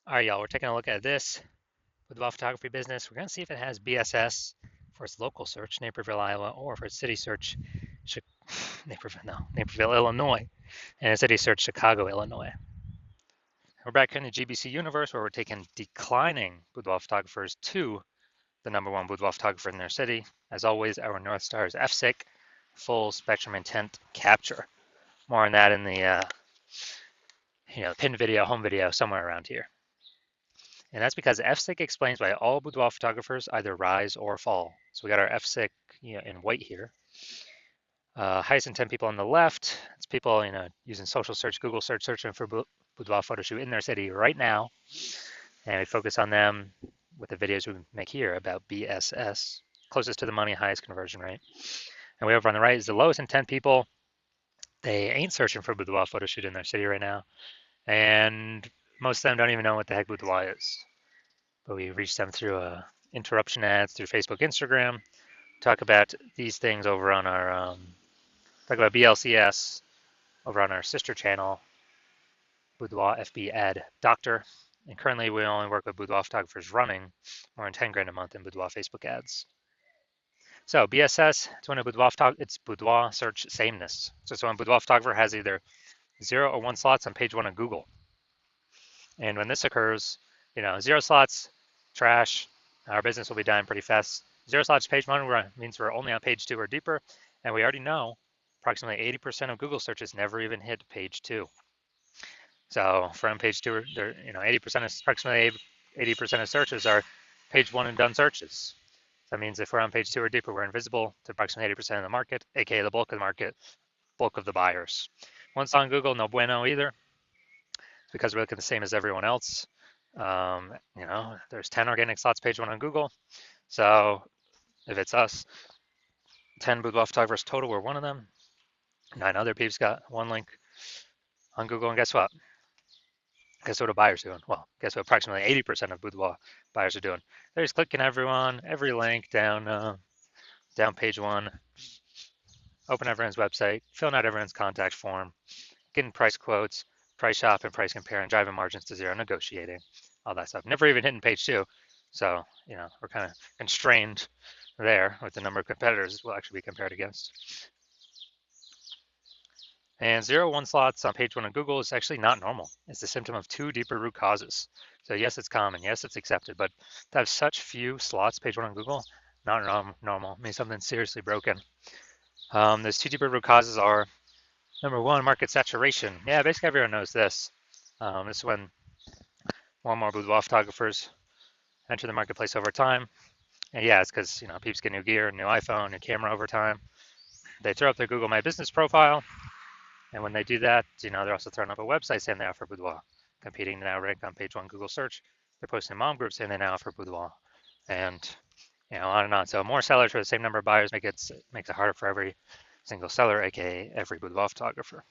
All right, y'all, we're taking a look at this Boudoir photography business. We're going to see if it has BSS for its local search, Naperville, Iowa, or for its city search, Naperville, Illinois, and its city search, Chicago, Illinois. We're back here in the GBC universe where we're taking declining boudoir photographers to the #1 boudoir photographer in their city. As always, our North Star is FSIC, full spectrum intent capture. More on that in the pin video, home video, somewhere around here. And that's because FSIC explains why all boudoir photographers either rise or fall. So we got our FSIC in white here. Highest intent people on the left, it's people using social search, Google search, searching for boudoir photo shoot in their city right now. And we focus on them with the videos we make here about BSS, closest to the money, highest conversion rate. And way over on the right is the lowest intent people. They ain't searching for boudoir photo shoot in their city right now. And most of them don't even know what the heck boudoir is. But we reach them through interruption ads, through Facebook, Instagram. Talk about these things over on our, talk about BLCS over on our sister channel, Boudoir FB Ad Doctor. And currently we only work with boudoir photographers running more than 10 grand a month in boudoir Facebook ads. So BSS, it's when it's boudoir search sameness. So it's when a boudoir photographer has either 0 or 1 slots on page 1 of Google. And when this occurs, 0 slots, trash, our business will be dying pretty fast. 0 slots page 1 means we're only on page 2 or deeper, and we already know approximately 80% of Google searches never even hit page 2. So from page 2, 80% of approximately 80% of searches are page 1 and done searches. That means if we're on page 2 or deeper, we're invisible to approximately 80% of the market, aka the bulk of the market, bulk of the buyers. Once on Google, no bueno either, because we're looking the same as everyone else. There's 10 organic slots page 1 on Google. So if it's us, 10 boudoir photographers total, we're one of them. 9 other peeps got 1 link on Google, and guess what? Guess what a buyer's doing? Well, guess what approximately 80% of boudoir buyers are doing? They're just clicking every link down page 1, open everyone's website, filling out everyone's contact form, getting price quotes, price shop and price compare, and driving margins to 0, negotiating, all that stuff. Never even hitting page 2. So, we're kind of constrained there with the number of competitors we'll actually be compared against. And 0, 1 slots on page 1 of Google is actually not normal. It's a symptom of 2 deeper root causes. So yes, it's common. Yes, it's accepted. But to have such few slots page 1 on Google, not normal. It means something's seriously broken. Those 2 deeper root causes are, number 1, market saturation. Yeah, basically everyone knows this. This is when more and more boudoir photographers enter the marketplace over time. And yeah, it's because peeps get new gear, new iPhone, new camera over time. They throw up their Google My Business profile, and when they do that, they're also throwing up a website saying they offer boudoir, competing to now rank on page 1 Google search. They're posting mom groups saying they now offer boudoir, and on and on. So more sellers for the same number of buyers makes it harder for every single seller, aka every boudoir photographer.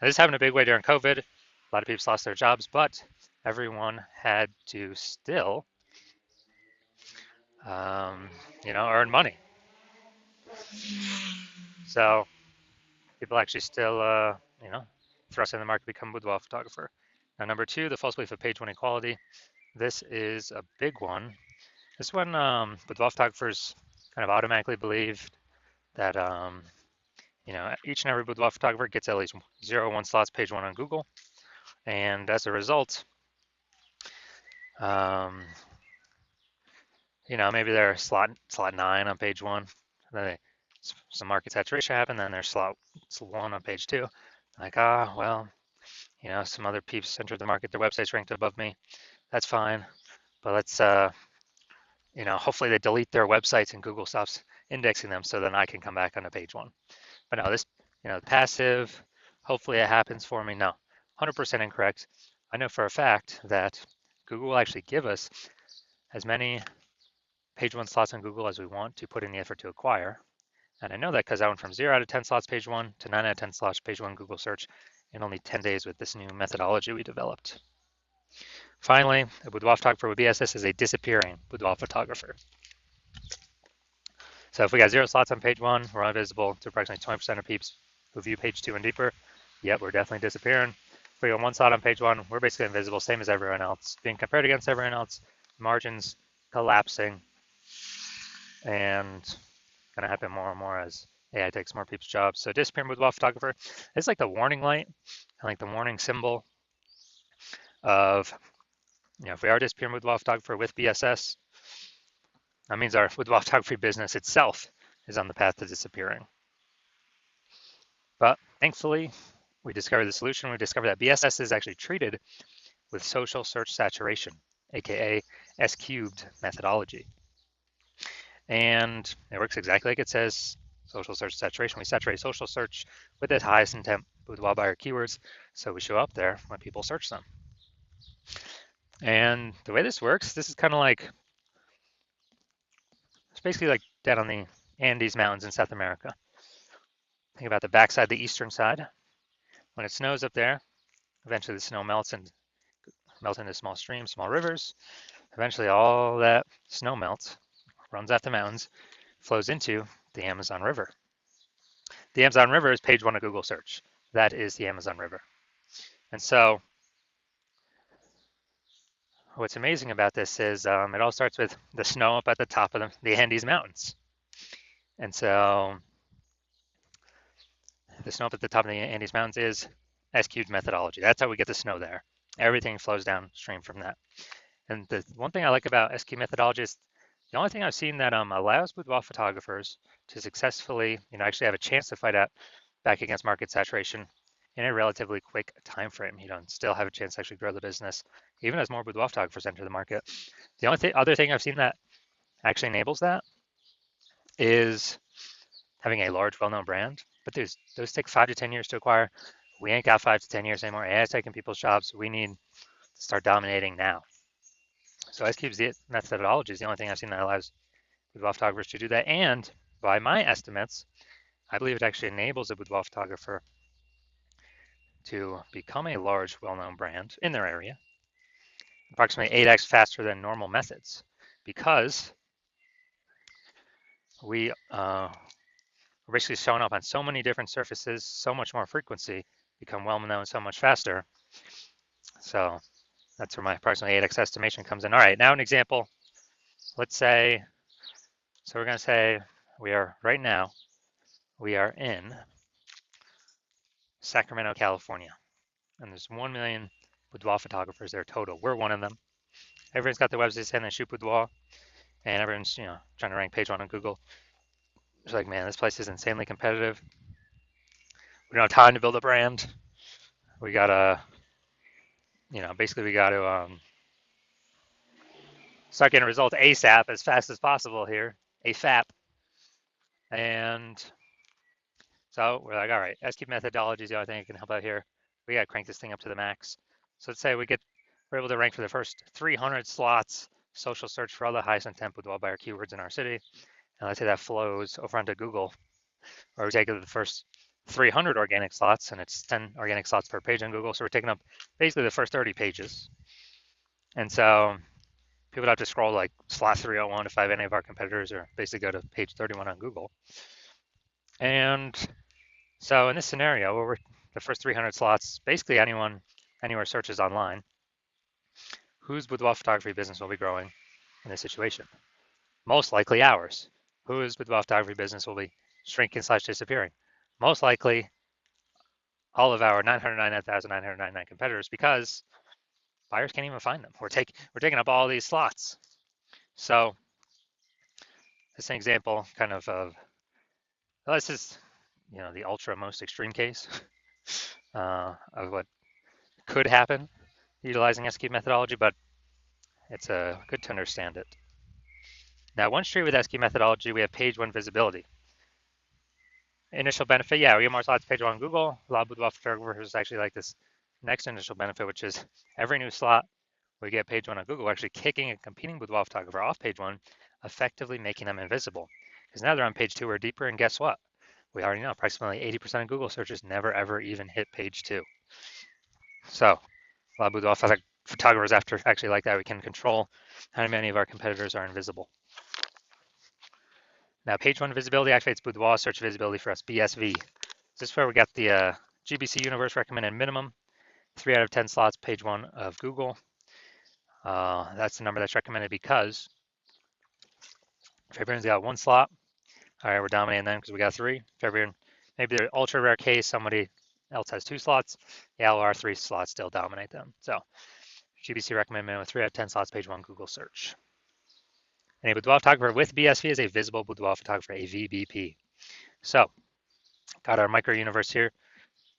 Now, this happened a big way during COVID. A lot of people lost their jobs, but everyone had to still, earn money. So people actually still, thrust in the market, become a boudoir photographer. Now, number 2, the false belief of page 1 equality. This is a big one. This one, boudoir photographers kind of automatically believe that, each and every boudoir photographer gets at least 0, 1 slots page 1 on Google. And as a result, maybe they're slot 9 on page 1. Then some market saturation happened, then there's slot 1 on page 2. Like, some other peeps entered the market, their website's ranked above me. That's fine. But let's, hopefully they delete their websites and Google stops indexing them so then I can come back onto page 1. But no, this, passive, hopefully it happens for me. No, 100% incorrect. I know for a fact that Google will actually give us as many page 1 slots on Google as we want to put in the effort to acquire. And I know that because I went from 0 out of 10 slots page 1 to 9 out of 10 slots page 1 Google search in only 10 days with this new methodology we developed. Finally, a boudoir photographer with BSS is a disappearing boudoir photographer. So if we got 0 slots on page 1, we're invisible to approximately 20% of peeps who view page 2 and deeper. Yep, we're definitely disappearing. If we go one slot on page one, we're basically invisible, same as everyone else. Being compared against everyone else, margins collapsing, and going to happen more and more as AI takes more people's jobs. So disappearing boudoir photographer, it's like the warning light, like the warning symbol of, if we are disappearing boudoir photographer with BSS, that means our boudoir photography business itself is on the path to disappearing. But thankfully, we discovered the solution. We discovered that BSS is actually treated with social search saturation, aka S cubed methodology. And it works exactly like it says, social search saturation. We saturate social search with the highest intent boudoir buyer keywords, so we show up there when people search them. And the way this works, this is kind of like, it's basically like down on the Andes Mountains in South America. Think about the backside, the eastern side. When it snows up there, eventually the snow melts and melts into small streams, small rivers. Eventually all that snow melts, runs out the mountains, flows into the Amazon River. The Amazon River is page one of Google search. That is the Amazon River. And so what's amazing about this is it all starts with the snow up at the top of the Andes Mountains. And so the snow up at the top of the Andes Mountains is S-cubed methodology. That's how we get the snow there. Everything flows downstream from that. And the one thing I like about SQ methodology is the only thing I've seen that allows boudoir photographers to successfully, actually have a chance to fight out back against market saturation in a relatively quick time frame. Still have a chance to actually grow the business, even as more boudoir photographers enter the market. The only other thing I've seen that actually enables that is having a large, well-known brand. But those take 5 to 10 years to acquire. We ain't got 5 to 10 years anymore. AI is taking people's jobs. We need to start dominating now. So S-Cube's methodology is the only thing I've seen that allows boudoir photographers to do that. And by my estimates, I believe it actually enables a boudoir photographer to become a large, well-known brand in their area, approximately 8x faster than normal methods, because we're basically showing up on so many different surfaces, so much more frequency, become well-known so much faster. So that's where my approximately 8x estimation comes in. All right, now an example. Let's say, so we're going to say we are in Sacramento, California, and there's 1 million boudoir photographers there total. We're one of them. Everyone's got their websites and they shoot boudoir, and everyone's trying to rank page one on Google. It's like, man, this place is insanely competitive. We don't have time to build a brand. We gotta, basically we got to start getting results ASAP, as fast as possible here, AFAP. And so we're like, all right, SQ methodology is the only thing that can help out here. We got to crank this thing up to the max. So let's say we're able to rank for the first 300 slots, social search for all the highest intent boudoir buyer keywords in our city. And let's say that flows over onto Google, or we take the first 300 organic slots, and it's 10 organic slots per page on Google. So we're taking up basically the first 30 pages. And so people don't have to scroll like slot 301 to find any of our competitors, or basically go to page 31 on Google. And so in this scenario, where we're the first 300 slots, basically anywhere searches online, whose boudoir photography business will be growing in this situation? Most likely ours. Whose boudoir photography business will be shrinking / disappearing? Most likely all of our 999,999 competitors, because buyers can't even find them. We're taking up all these slots. So this is an example kind of well, this is the ultra most extreme case of what could happen utilizing SQ methodology, but it's good to understand it. Now, one street with SQ methodology, we have page one visibility. Initial benefit, yeah, we get more slots page one on Google. A lot of boudoir photographers actually like this next initial benefit, which is every new slot we get page one on Google, actually kicking a competing boudoir photographer off page one, effectively making them invisible. Because now they're on page two or deeper, and guess what? We already know approximately 80% of Google searches never ever even hit page two. So a lot of boudoir photographers actually like that. We can control how many of our competitors are invisible. Now, page one visibility activates boudoir search visibility for us, BSV. This is where we got the GBC Universe recommended minimum. 3 out of 10 slots, page 1 of Google. That's the number that's recommended because Fabian's got 1 slot. All right, we're dominating them because we got 3. Fabian, maybe the ultra rare case, somebody else has 2 slots. Yeah, our 3 slots still dominate them. So GBC recommended with 3 out of 10 slots, page 1 Google search. And a boudoir photographer with BSV is a visible boudoir photographer, a VBP. So got our micro universe here.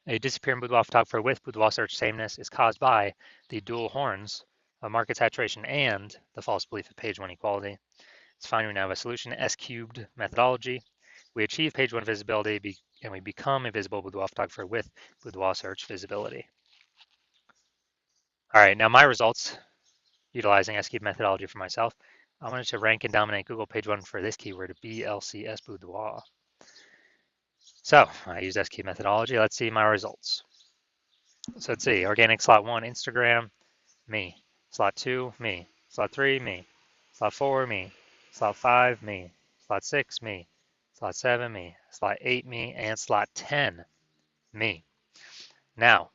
A disappearing boudoir photographer with boudoir search sameness is caused by the dual horns of market saturation and the false belief of page 1 equality. It's fine, we now have a solution, S-cubed methodology. We achieve page 1 visibility and we become a visible boudoir photographer with boudoir search visibility. All right, now my results utilizing S-cubed methodology for myself. I wanted to rank and dominate Google page 1 for this keyword, BLCS boudoir. So I used S-cubed methodology. Let's see my results. So let's see, organic slot 1, Instagram, me. Slot 2, me. Slot 3, me. Slot 4, me. Slot 5, me. Slot 6, me. Slot 7, me. Slot 8, me. And slot 10, me. Now,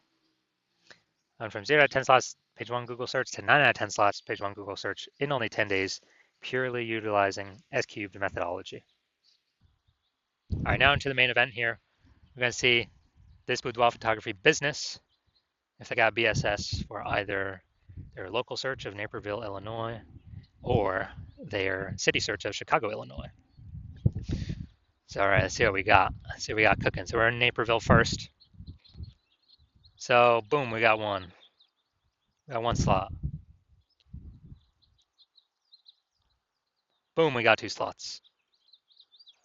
I'm from 0 out of 10 slots, page 1 Google search, to 9 out of 10 slots, page 1 Google search in only 10 days, purely utilizing S-cubed methodology. All right, now into the main event here. We're going to see this boudoir photography business, if they got BSS for either their local search of Naperville, Illinois, or their city search of Chicago, Illinois. So, all right, let's see what we got. Let's see what we got cooking. So we're in Naperville first. So, boom, we got one. We got 1 slot. Boom, we got 2 slots.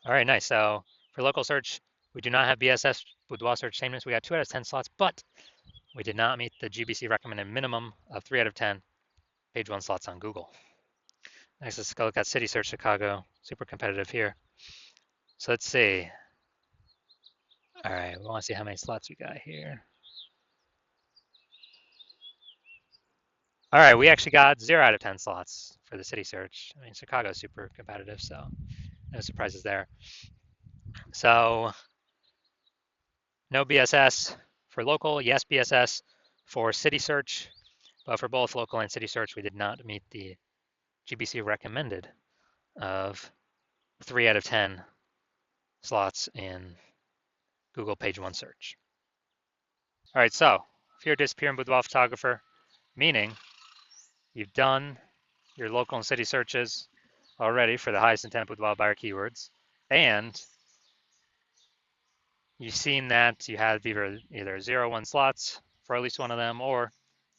All right, nice. So for local search, we do not have BSS boudoir search sameness. We got 2 out of 10 slots, but we did not meet the GBC recommended minimum of 3 out of 10 page 1 slots on Google. Next, let's go look at city search Chicago. Super competitive here. So let's see. All right, we want to see how many slots we got here. All right, we actually got 0 out of 10 slots for the city search. I mean, Chicago's super competitive, so no surprises there. So no BSS for local, yes BSS for city search, but for both local and city search, we did not meet the GBC recommended of 3 out of 10 slots in Google page 1 search. All right, so if you're a disappearing boudoir photographer, meaning you've done your local and city searches already for the highest intent boudoir buyer keywords, and you've seen that you have either 0, 1 slots for at least one of them, or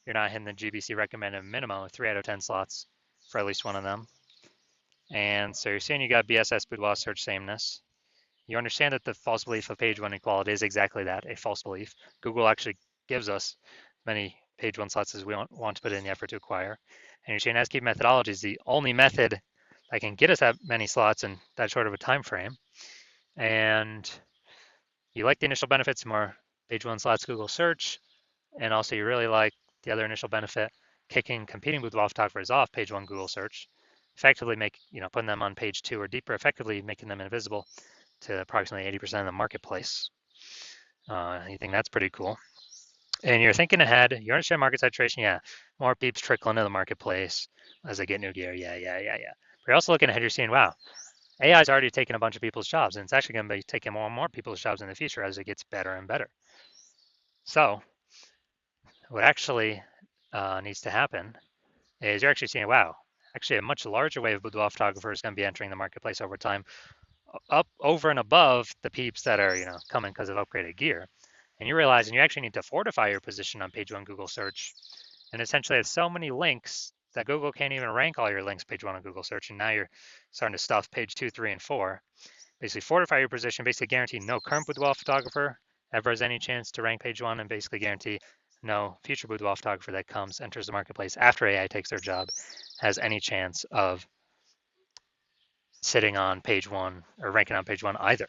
you're not hitting the GBC recommended minimum of 3 out of 10 slots for at least one of them. And so you're seeing you got BSS boudoir search sameness. You understand that the false belief of page 1 equality is exactly that, a false belief. Google actually gives us many page 1 slots as we want to put in the effort to acquire. And your chain S-cubed methodology is the only method that can get us that many slots in that short of a time frame. And you like the initial benefits, more page 1 slots Google search, and also you really like the other initial benefit, kicking competing boudoir photographers off page 1 Google search, effectively putting them on page 2 or deeper, effectively making them invisible to approximately 80% of the marketplace. You think that's pretty cool. And you're thinking ahead, you understand market saturation, yeah, more peeps trickle into the marketplace as they get new gear, yeah. But you're also looking ahead, you're seeing, wow, AI's already taken a bunch of people's jobs, and it's actually going to be taking more and more people's jobs in the future as it gets better and better. So what actually needs to happen is you're actually seeing, wow, actually a much larger wave of boudoir photographers is going to be entering the marketplace over time, up over and above the peeps that are coming because of upgraded gear. And you're realizing you actually need to fortify your position on page 1 Google search, and essentially have so many links that Google can't even rank all your links page 1 on Google search, and now you're starting to stuff page 2, 3, and 4. Basically fortify your position, basically guarantee no current boudoir photographer ever has any chance to rank page 1, and basically guarantee no future boudoir photographer that enters the marketplace after AI takes their job has any chance of sitting on page 1 or ranking on page 1 either.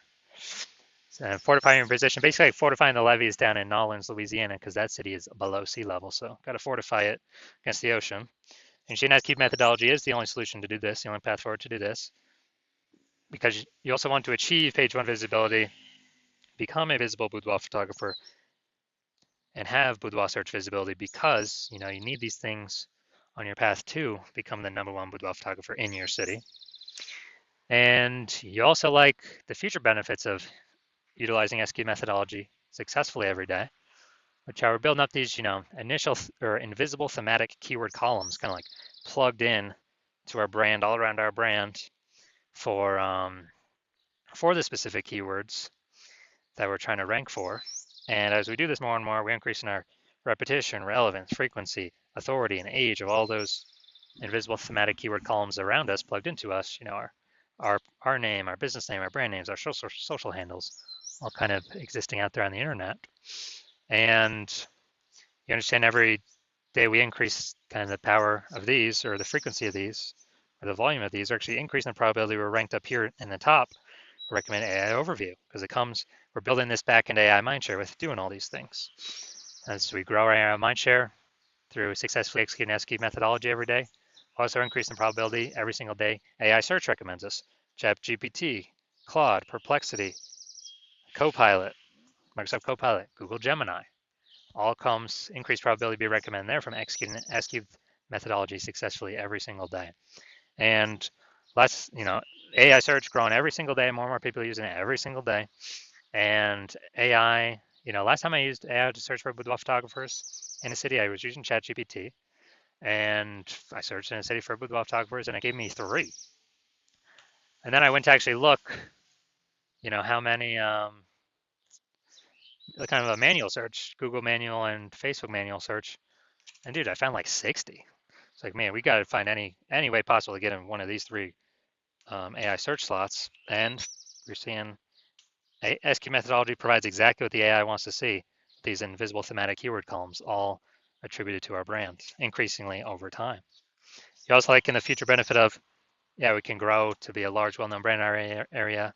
So fortifying your position, basically like fortifying the levees down in Nolens, Louisiana, because that city is below sea level. So got to fortify it against the ocean. And chain S-cubed methodology is the only solution to do this, the only path forward to do this, because you also want to achieve page 1 visibility, become a visible boudoir photographer, and have boudoir search visibility because you need these things on your path to become the #1 boudoir photographer in your city. And you also like the future benefits of utilizing SQ methodology successfully every day, which are we're building up these, initial or invisible thematic keyword columns, kind of like plugged in to our brand, all around our brand for the specific keywords that we're trying to rank for. And as we do this more and more, we're increasing our repetition, relevance, frequency, authority, and age of all those invisible thematic keyword columns around us, plugged into us. Our name, our business name, our brand names, our social handles, all kind of existing out there on the internet. And you understand every day we increase kind of the power of these, or the frequency of these, or the volume of these, are actually increasing the probability we're ranked up here in the top recommend AI overview, because we're building this back-end AI mindshare with doing all these things. As we grow our AI mindshare through successfully executing SQ methodology every day, also increasing the probability every single day AI search recommends us. ChatGPT, Claude, Perplexity, Copilot, Microsoft Copilot, Google Gemini, all comes increased probability to be recommended there from executing SQ methodology successfully every single day. And less, AI search growing every single day, more and more people are using it every single day. And AI, last time I used AI to search for boudoir photographers in a city, I was using ChatGPT, and I searched in a city for boudoir photographers, and it gave me 3. And then I went to actually look, how many, kind of a manual search, Google manual and Facebook manual search, and dude, I found like 60. It's like, man, we got to find any way possible to get in one of these 3 AI search slots, and you're seeing SQ methodology provides exactly what the AI wants to see. These invisible thematic keyword columns, all attributed to our brand, increasingly over time. You also like in the future benefit of, we can grow to be a large, well-known brand in our area,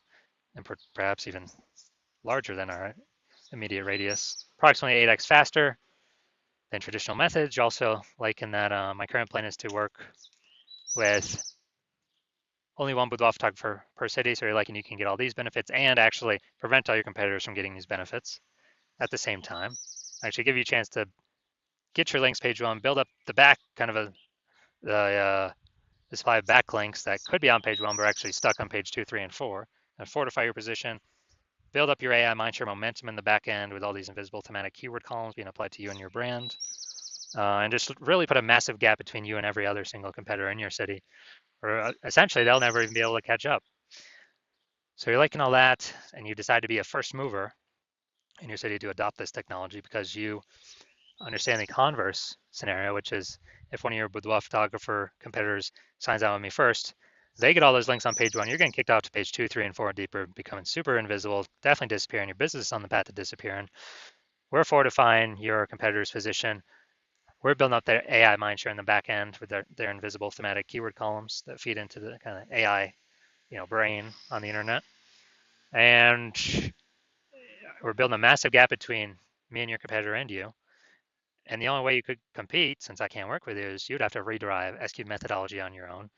and perhaps even larger than our immediate radius, approximately 8x faster than traditional methods. You also like in that my current plan is to work with only one boudoir photographer per city, so you're liking you can get all these benefits and actually prevent all your competitors from getting these benefits at the same time. Actually give you a chance to get your links page 1, build up the back, kind of the supply of backlinks that could be on page 1 but are actually stuck on page 2, 3, and 4, and fortify your position, build up your AI mindshare momentum in the back end with all these invisible thematic keyword columns being applied to you and your brand, and just really put a massive gap between you and every other single competitor in your city, or essentially they'll never even be able to catch up. So you're liking all that, and you decide to be a first mover in your city to adopt this technology because you understand the converse scenario, which is if one of your boudoir photographer competitors signs out with me first, they get all those links on page 1, you're getting kicked off to page 2, 3, and 4 and deeper, becoming super invisible, definitely disappearing, your business is on the path to disappearing. We're fortifying your competitor's position. We're building up their AI mindshare in the back end with their invisible thematic keyword columns that feed into the kind of AI, brain on the internet. And we're building a massive gap between me and your competitor and you. And the only way you could compete, since I can't work with you, is you'd have to rederive SQ methodology on your own.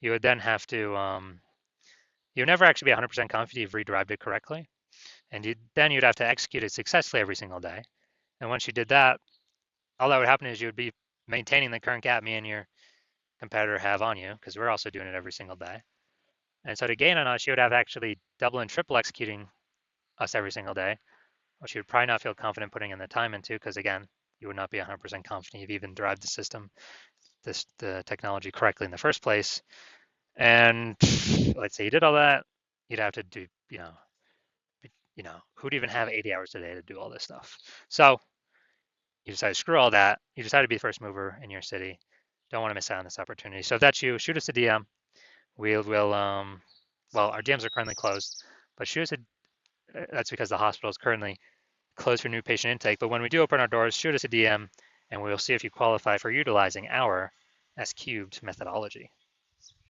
You would then have to, you'd never actually be 100% confident you've rederived it correctly. And you'd have to execute it successfully every single day. And once you did that, all that would happen is you would be maintaining the current gap me and your competitor have on you, because we're also doing it every single day. And so to gain on us, you would have actually double and triple executing us every single day, which you would probably not feel confident putting in the time into, because again, you would not be 100% confident you've even derived the system, the technology correctly in the first place. And let's say you did all that, you'd have to do, who'd even have 80 hours a day to do all this stuff? So you decide to screw all that. You decide to be the first mover in your city. Don't want to miss out on this opportunity. So if that's you, shoot us a DM. Well, our DMs are currently closed, but shoot us that's because the hospital is currently closed for new patient intake. But when we do open our doors, shoot us a DM, and we'll see if you qualify for utilizing our S cubed methodology.